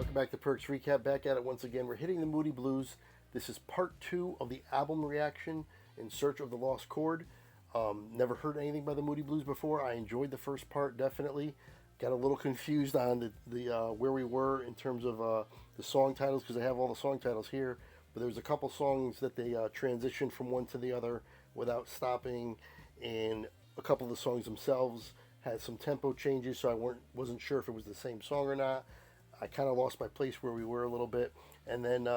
Welcome back to Perks Recap. Back at it once again. We're hitting the Moody Blues. This is part 2 of the album reaction, In Search of the Lost Chord. Never heard anything by the Moody Blues before. I enjoyed the first part, definitely. Got a little confused on the where we were in terms of the song titles, because I have all the song titles here. But there was a couple songs that they transitioned from one to the other without stopping, and a couple of the songs themselves had some tempo changes, so I wasn't sure if it was the same song or not. I kind of lost my place where we were a little bit, and then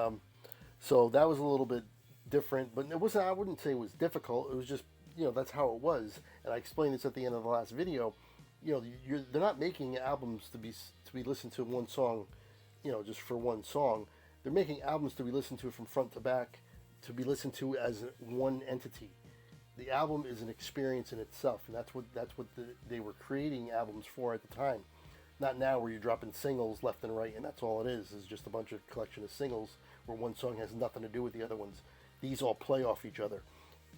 so that was a little bit different, but it wasn't. I wouldn't say it was difficult. It was just, that's how it was. And I explained this at the end of the last video. They're not making albums to be listened to one song, just for one song. They're making albums to be listened to from front to back, to be listened to as one entity. The album is an experience in itself, and that's what they were creating albums for at the time. Not now, where you're dropping singles left and right, and that's all it is just a bunch of collection of singles where one song has nothing to do with the other ones. These all play off each other.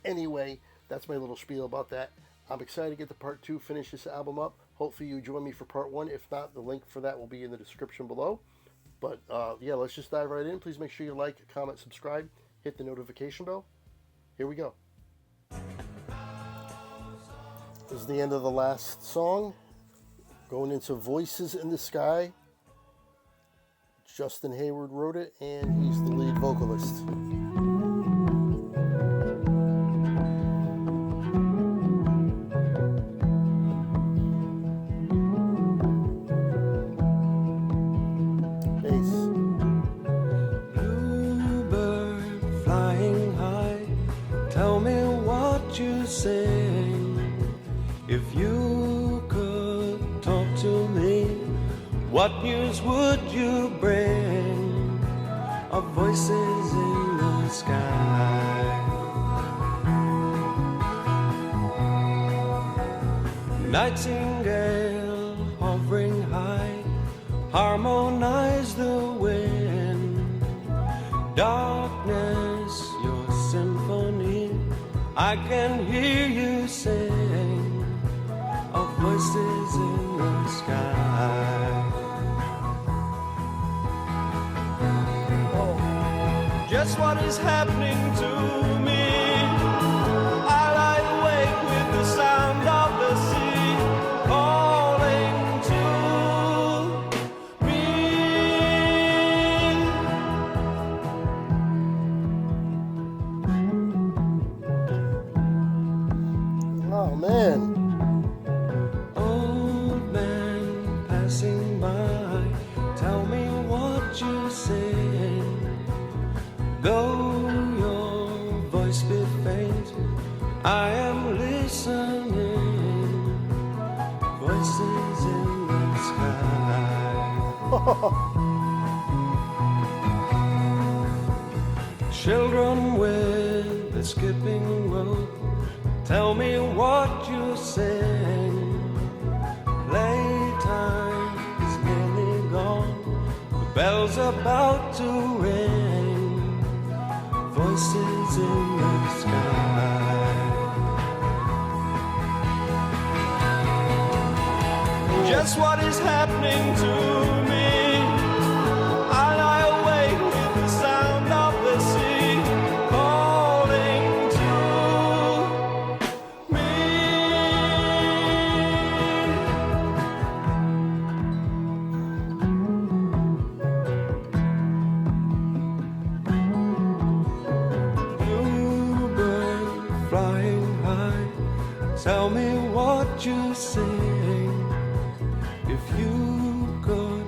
Anyway, that's my little spiel about that. I'm excited to get to part 2, finish this album up. Hopefully you join me for part 1. If not, the link for that will be in the description below. But yeah, let's just dive right in. Please make sure you like, comment, subscribe, hit the notification bell. Here we go. This is the end of the last song. Going into Voices in the Sky. Justin Hayward wrote it, and he's the lead vocalist. Bass. Bluebird flying high, tell me what you sing. If you could talk to me, what news would you bring? Of voices in the sky. Nightingale hovering high, harmonize the wind. Darkness, your symphony, I can hear you sing. Of voices in the sky. Just what is happening to me? I lie awake with the sound of the sea calling Oh man. Old man passing by, tell me what you sing. Though your voice be faint, I am listening. Voices in the sky. Children with a skipping rope, tell me what you sing. Playtime is nearly gone, the bell's about to ring. Voices in the sky. Just what is happening to me? I lie awake with the sound of the sea calling to me. Flying high, tell me what you sing. If you could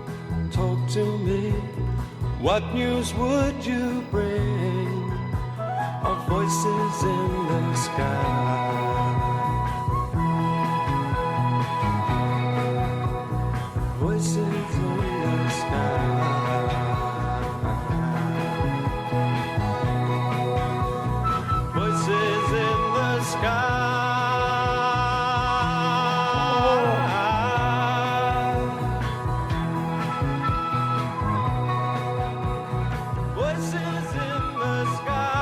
talk to me, what news would you bring? Of voices in the sky. Voices in the sky. Voices in the sky. Voices in the sky.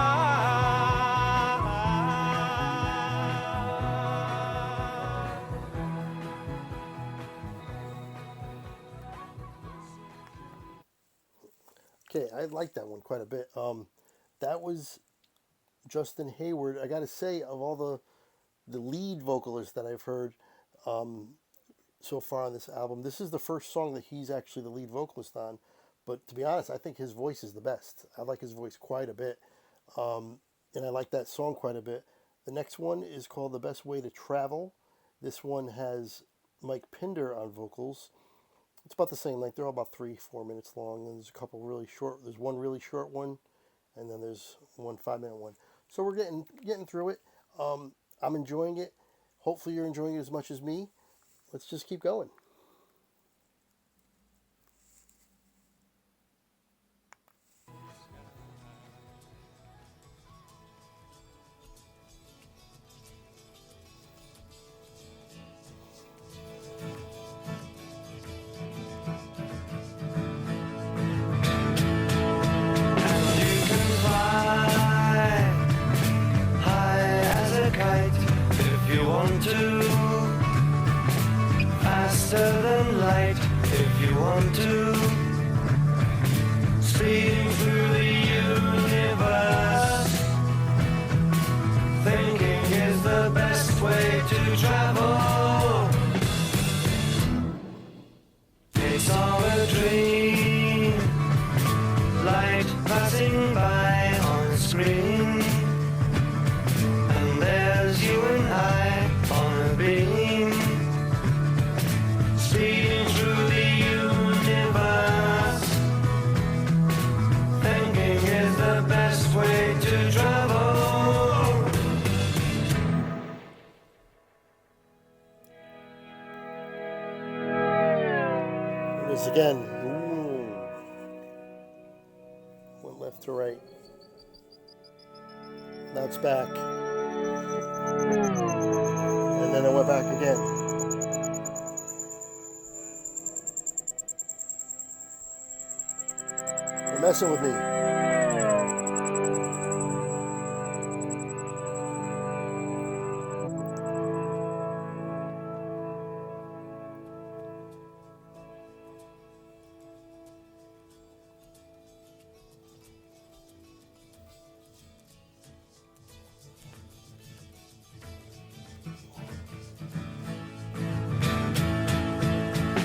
Okay, I like that one quite a bit. That was Justin Hayward. I got to say, of all the lead vocalists that I've heard so far on this album, this is the first song that he's actually the lead vocalist on. But to be honest, I think his voice is the best. I like his voice quite a bit, and I like that song quite a bit. The next one is called "The Best Way to Travel." This one has Mike Pinder on vocals. It's about the same length. They're all about 3-4 minutes long. And there's a couple really short. There's one really short one, and then there's one 5-minute one. So we're getting through it. I'm enjoying it. Hopefully you're enjoying it as much as me. Let's just keep going. Faster than light if you want to, speeding through the universe. Thinking is the best way to travel. It's all a dream, light passing by on screen, and there's you and I on a beam. Speeding through the universe. Thinking is the best way to travel. Here it is again. Ooh. Went left to right. Now it's back. And then it went back again. You're messing with me.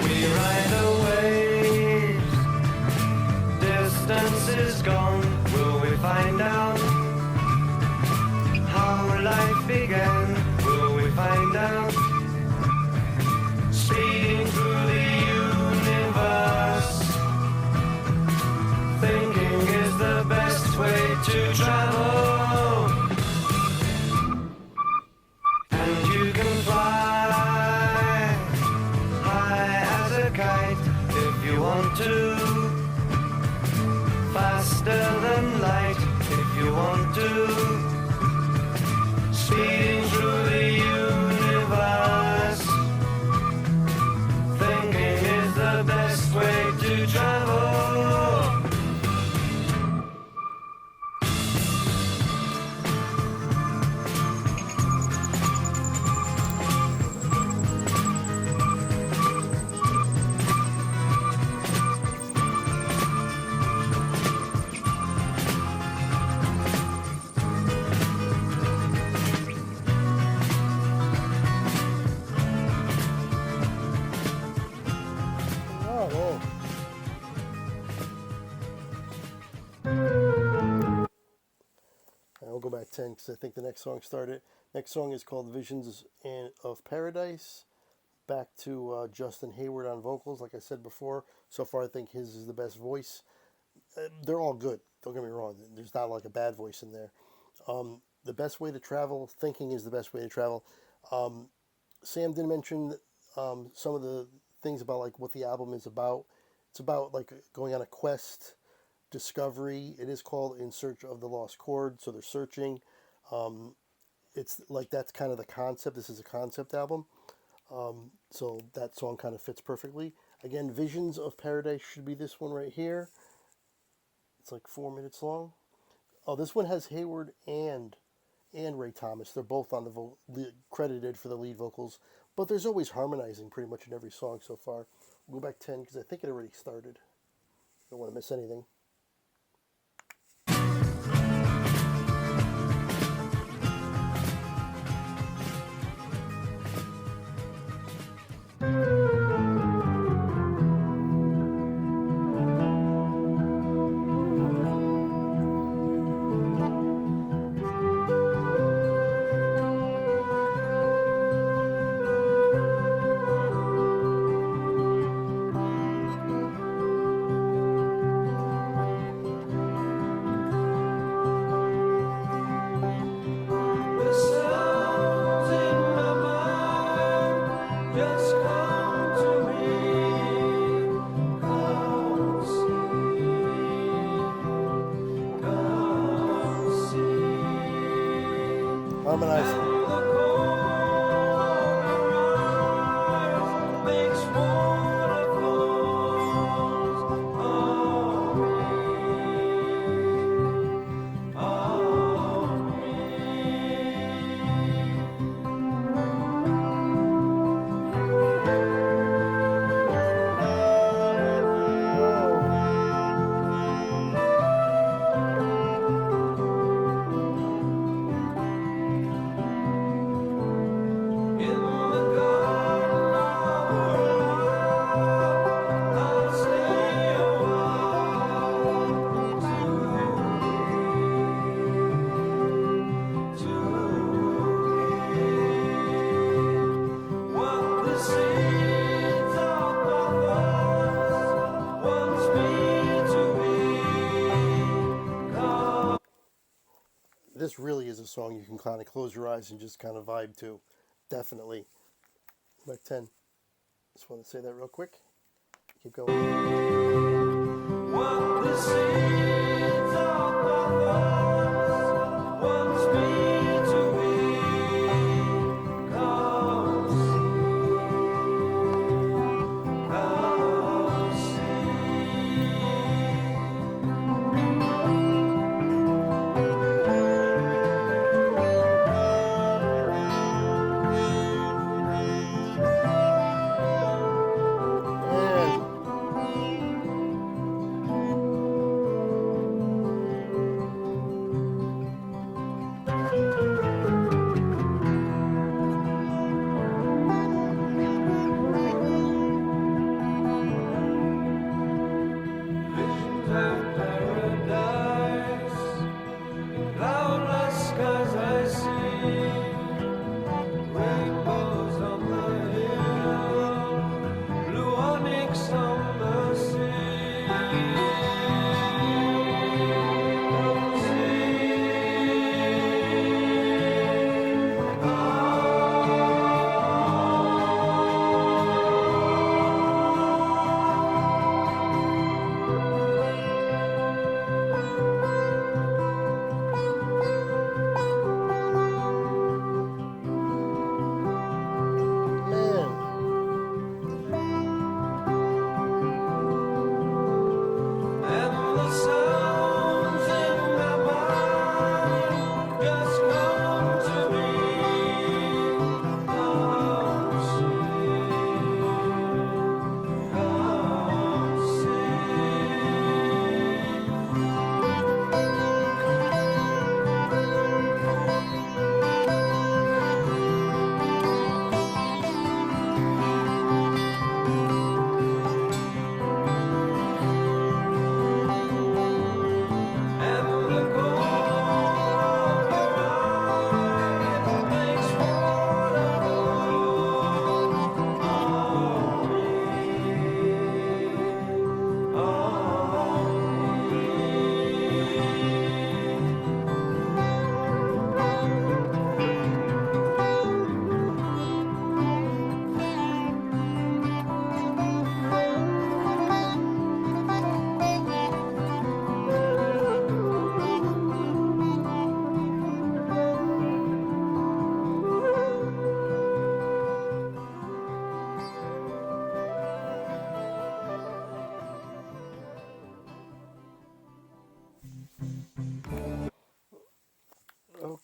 We ride away. Distance is gone. Will we find out how life began? Will we find out? Speeding through the universe. Thinking is the best way to travel. And you can fly high as a kite if you want to. Faster than light if you want to. Speeding through the universe. Thinking is the best way to travel. Oh, I'll go back 10 because I think the next song started. Next song is called Visions of Paradise. Back to Justin Hayward on vocals, like I said before. So far, I think his is the best voice. They're all good. Don't get me wrong. There's not like a bad voice in there. The best way to travel, thinking is the best way to travel. Sam did mention some of the things about like what the album is about. It's about like going on a quest, discovery. It is called In Search of the Lost Chord, so they're searching. It's like that's kind of the concept. This is a concept album. So that song kind of fits perfectly. Again, Visions of Paradise should be this one right here. It's like 4 minutes long. Oh, this one has Hayward and Ray Thomas. They're both on the credited for the lead vocals, but there's always harmonizing pretty much in every song so far. We'll go back 10 because I think it already started. Don't want to miss anything. Harmonizing. This really is a song you can kind of close your eyes and just kind of vibe to. Definitely. Like 10. Just want to say that real quick. Keep going. What the seeds of my thoughts wants me to be. Come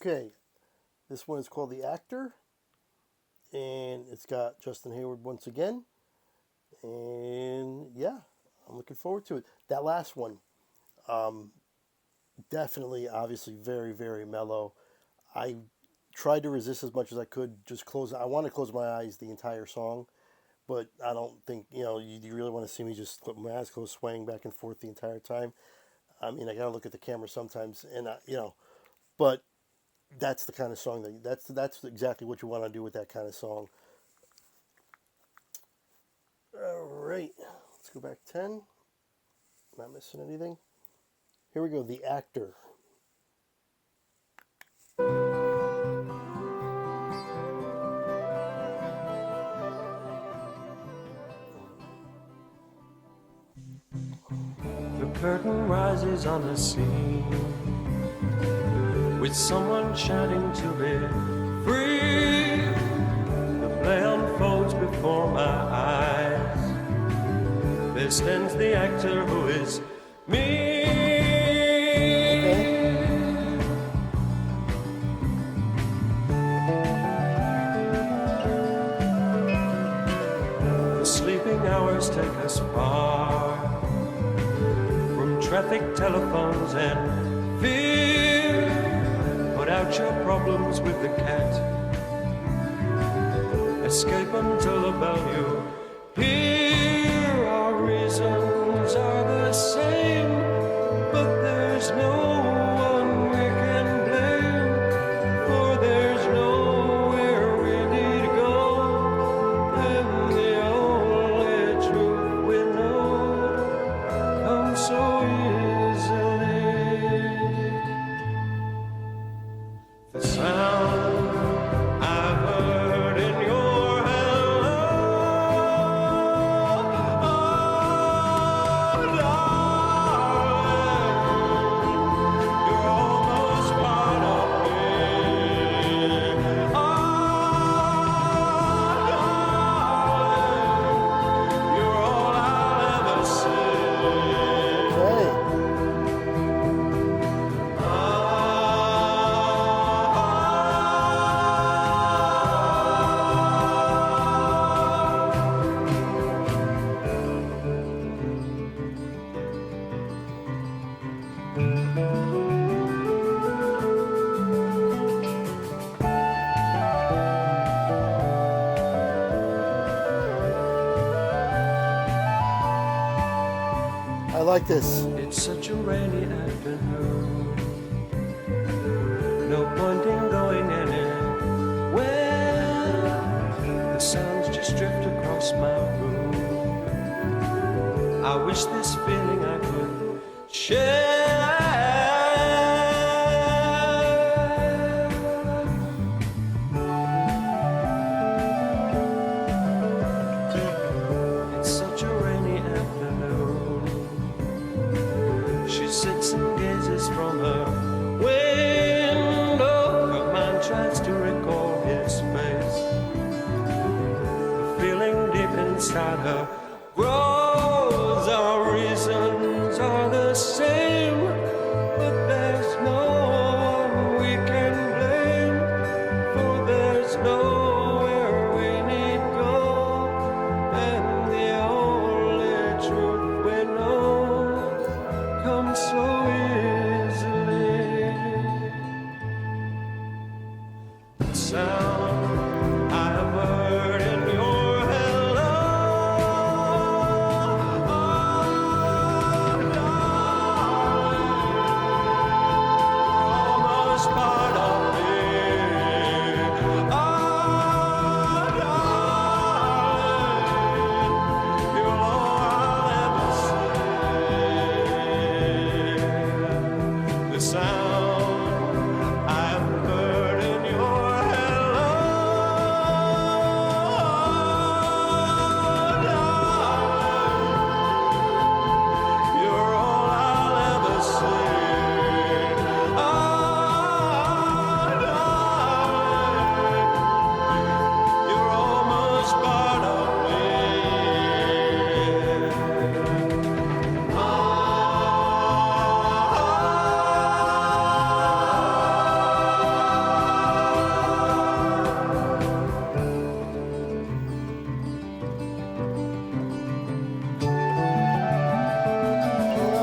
Okay, this one is called The Actor, and it's got Justin Hayward once again. And yeah, I'm looking forward to it. That last one, definitely, obviously, very, very mellow. I tried to resist as much as I could. Just close. I want to close my eyes the entire song, but I don't think you really want to see me just let my eyes closed, swaying back and forth the entire time. I mean, I gotta look at the camera sometimes, and but that's the kind of song that's exactly what you want to do with that kind of song. All right, let's go back 10. Not missing anything. Here we go. The Actor. The curtain rises on the scene. with someone shouting to be free. The play unfolds before my eyes. There stands the actor who is me. The sleeping hours take us far from traffic, telephones, and fear. Put out your problems with the cat. Escape until the bell you hear. Our reasons are the same, but there's no one we can blame, for there's nowhere we need to go, and the only truth we know comes so easily. The sound I've heard in your hello, oh, darling, you're almost part of me. Oh, darling, you're all I'll ever see. Okay. I like this. It's such a rainy afternoon. No point in going anywhere. The sounds just drift across my room. I wish this feeling I could share. It's such a rainy afternoon. She sits and gazes from her window. Her mind tries to recall his face. The feeling deep inside her grows. Our reasons are the same, but there's no one we can blame, for there's nowhere we need go, and the only truth we know comes so easily. The sound I've heard in your hello, oh, darling, almost part of me. Oh, darling, you're all I'll ever see. The sound I've heard in your hello, darling, you're all I'll ever see. Oh, darling, you're almost part of me.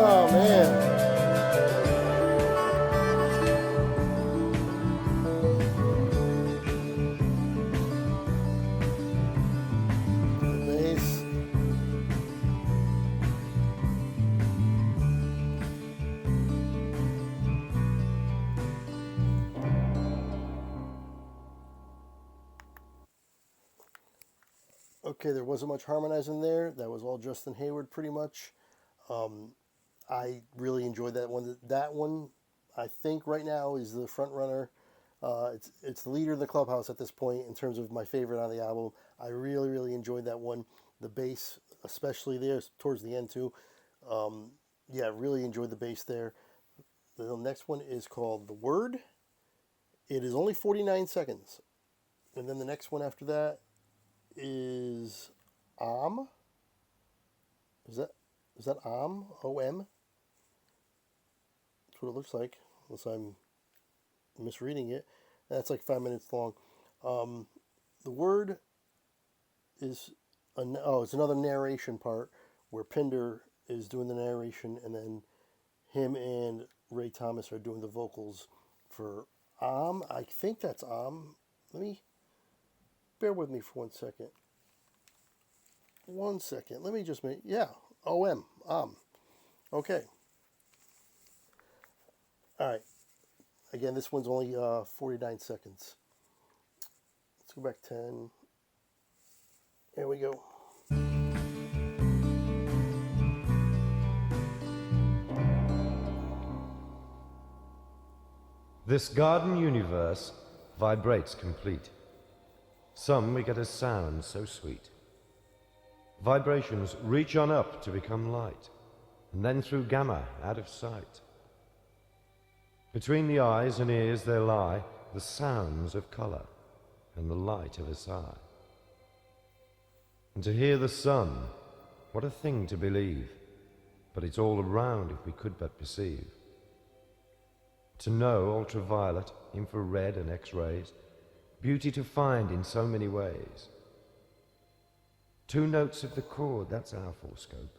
Oh man. Bass. Okay, there wasn't much harmonizing there. That was all Justin Hayward pretty much. I really enjoyed that one. That one, I think right now is the front runner. It's the leader in the clubhouse at this point in terms of my favorite on the album. I really enjoyed that one. The bass, especially there towards the end too. Yeah, really enjoyed the bass there. The next one is called The Word. It is only 49 seconds. And then the next one after that is Is that O-M? That's what it looks like, unless I'm misreading it. That's like 5 minutes long. The word is, it's another narration part where Pinder is doing the narration, and then him and Ray Thomas are doing the vocals for I think that's bear with me for 1 second. 1 second. Let me just make, O-M, Okay. All right. Again, this one's only 49 seconds. Let's go back 10. Here we go. This garden universe vibrates complete. Some we get a sound so sweet. Vibrations reach on up to become light, and then through gamma out of sight. Between the eyes and ears there lie the sounds of color and the light of a sigh. And to hear the sun, what a thing to believe, but it's all around if we could but perceive. To know ultraviolet, infrared and X-rays, beauty to find in so many ways. 2 notes of the chord, that's our full scope.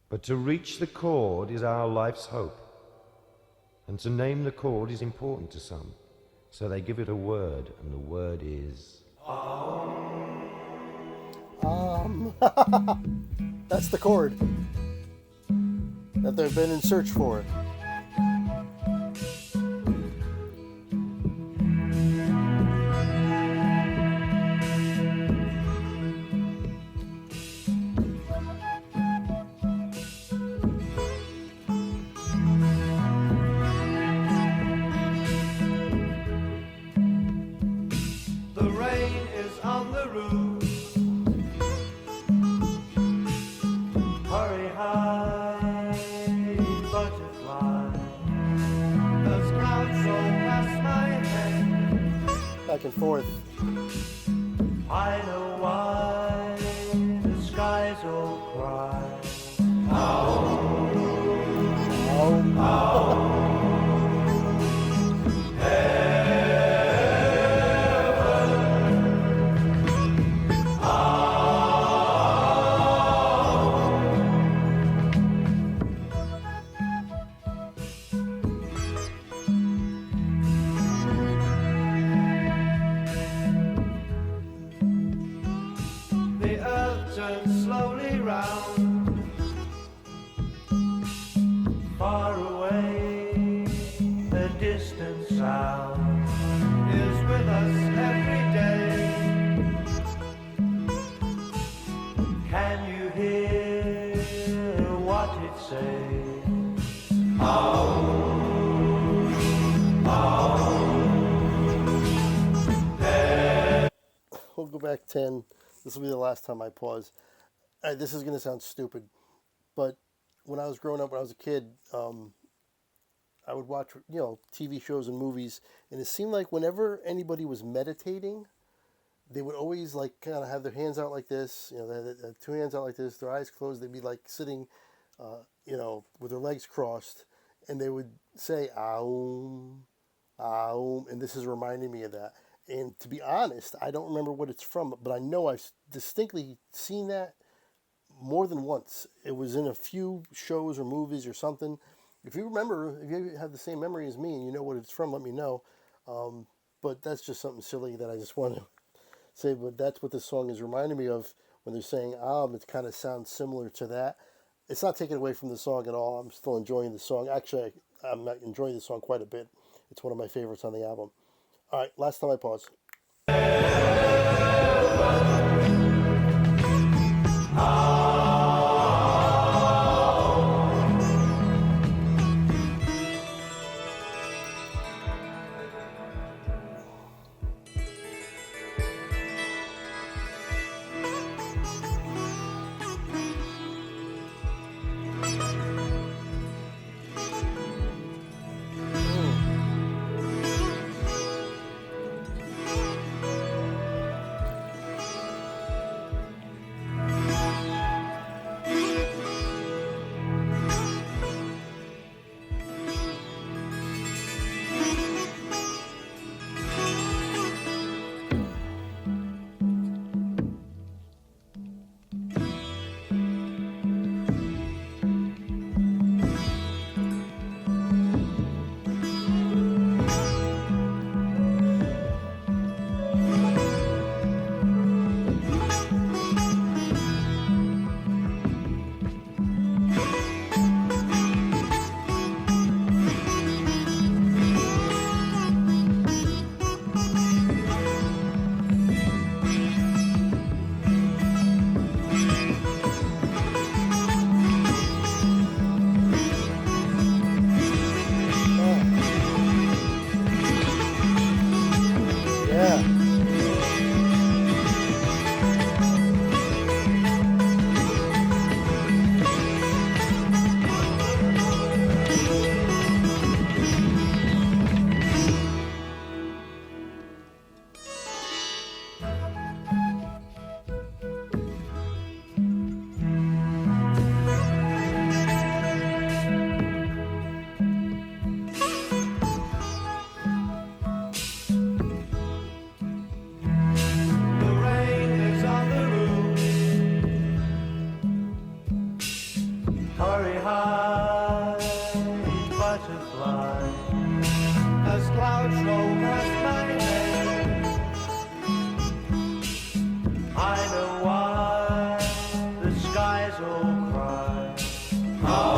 But to reach the chord is our life's hope. And to name the chord is important to some, so they give it a word, and the word is That's the chord that they've been in search for. the rain is on the roof. Hurry high, butterfly. Those clouds roll past my head. Back and forth. I know why the skies all cry. The earth turns slowly round. Far away, the distant sound is with us every day. Can you hear what it says? We'll go back 10. This will be the last time I pause. This is going to sound stupid, but when I was growing up, when I was a kid, I would watch, TV shows and movies, and it seemed like whenever anybody was meditating, they would always like kind of have their hands out like this, they had 2 hands out like this, their eyes closed. They'd be like sitting, with their legs crossed, and they would say "Aum, Aum," and this is reminding me of that. And to be honest, I don't remember what it's from, but I know I've distinctly seen that more than once. It was in a few shows or movies or something. If you remember, if you have the same memory as me and you know what it's from, let me know. But that's just something silly that I just want to say. But that's what this song is reminding me of when they're saying it kind of sounds similar to that. It's not taken away from the song at all. I'm still enjoying the song. Actually, I'm enjoying the song quite a bit. It's one of my favorites on the album. All right, last time I pause. hurry high, butterfly, as clouds roll past my head. I know why the skies all cry. How,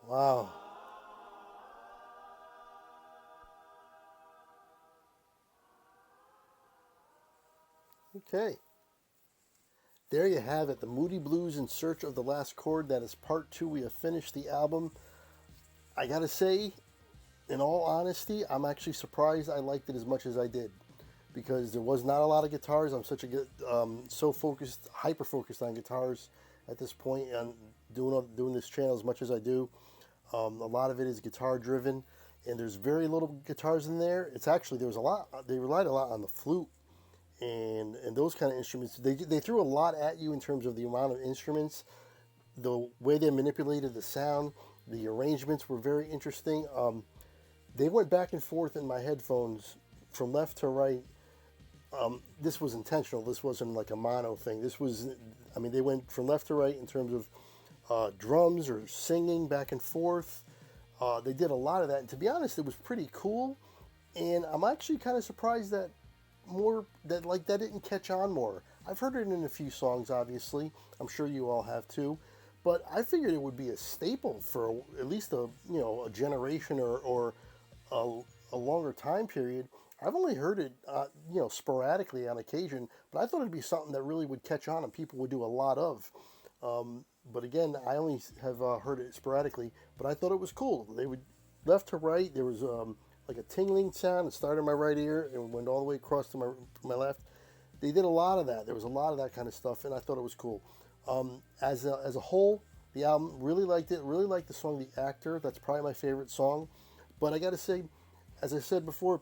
Wow. Okay. There you have it. The Moody Blues in Search of the Last Chord. That is part 2. We have finished the album. I gotta say, in all honesty, I'm actually surprised I liked it as much as I did. Because there was not a lot of guitars. I'm such a good, so focused, hyper focused on guitars at this point, and doing this channel as much as I do. A lot of it is guitar driven, and there's very little guitars in there. It's actually, there was a lot. They relied a lot on the flute and those kind of instruments. They threw a lot at you in terms of the amount of instruments, the way they manipulated the sound, the arrangements were very interesting. They went back and forth in my headphones from left to right. This was intentional. This wasn't like a mono thing. This was, I mean, they went from left to right in terms of drums or singing back and forth. They did a lot of that, and to be honest, it was pretty cool. And I'm actually kind of surprised that that didn't catch on more. I've heard it in a few songs, obviously. I'm sure you all have too. But I figured it would be a staple for at least a generation or a longer time period. I've only heard it sporadically on occasion, but I thought it'd be something that really would catch on and people would do a lot of. But again, I only have heard it sporadically, but I thought it was cool. They would left to right. There was like a tingling sound. It started in my right ear and went all the way across to my left. They did a lot of that. There was a lot of that kind of stuff, and I thought it was cool. As a whole, the album, really liked it. Really liked the song "The Actor." That's probably my favorite song. But I got to say, as I said before,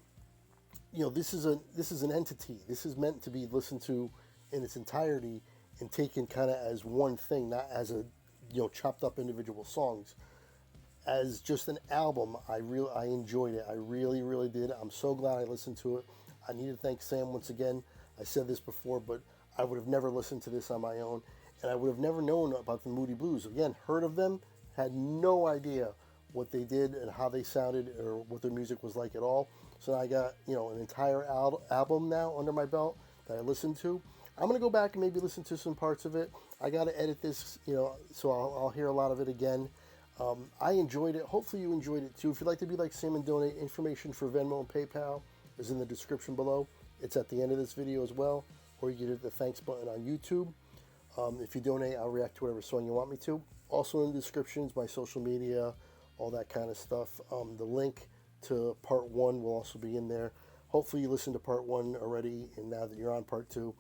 this is an entity. This is meant to be listened to in its entirety and taken kind of as one thing, not as a chopped up individual songs. As just an album, I enjoyed it. I really, really did. I'm so glad I listened to it. I need to thank Sam once again. I said this before, but I would have never listened to this on my own, and I would have never known about the Moody Blues. Again, heard of them, had no idea what they did and how they sounded or what their music was like at all. So I got an entire album now under my belt that I listened to. I'm gonna go back and maybe listen to some parts of it. I gotta edit this, so I'll hear a lot of it again. I enjoyed it. Hopefully you enjoyed it too. If you'd like to be like Sam and donate, information for Venmo and PayPal is in the description below. It's at the end of this video as well, or you can hit the thanks button on YouTube. If you donate, I'll react to whatever song you want me to. Also in the descriptions, my social media, all that kind of stuff. The link to part 1 will also be in there. Hopefully you listened to part 1 already, and now that you're on part 2.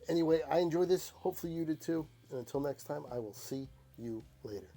Anyway, I enjoyed this. Hopefully you did too. And until next time, I will see you later.